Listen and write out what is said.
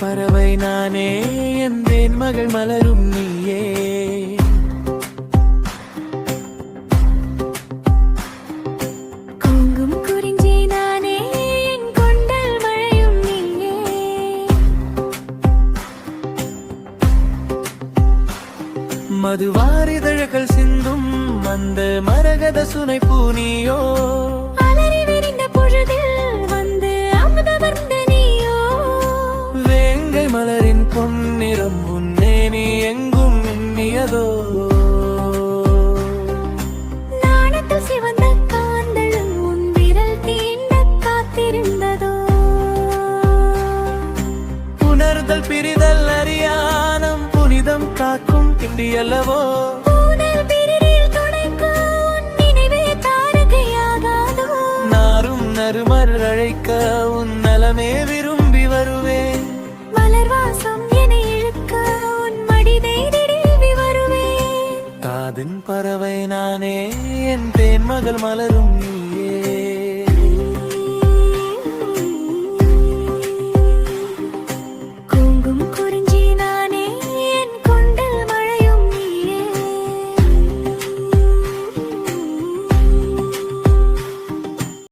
பறவை நானே, என் மகள் மலரும் நீயே. குங்கும் குறிஞ்சி நானே, என் கொண்டல் மழையும் நீயே. மதுவாரிதழ்கள் சிந்தும் அந்த மரகத சுனை பூனியோ. அலறி விரிந்த பொழுதில் வந்து அமுதமர்ந்த நீயோ. வேங்கை மலரின் பொன்னிறம் உன்னே நீ எங்கும் மின்னியதோ. நாணத்தில் சிவந்த காந்தளும் உன் விரல் தீண்ட காத்திருந்ததோ. உணர்தல் பிரிதல் அறியானம் புனிதம் காக்கும் கிண்டியல்லவோ. ஊனல் பிரிரில் துணைக்கும் உன் நினைவே தாரகையாகாதோ. நாரும் நறுமர் அழைக்க உன் நலமே விரும்பி வருவேன். மலர்வாசம் என இழுக்க உன் மடிதை திடீவி வருவேன். காதின் பறவை நானே, என் தேன் மகள் மலரும் நீ.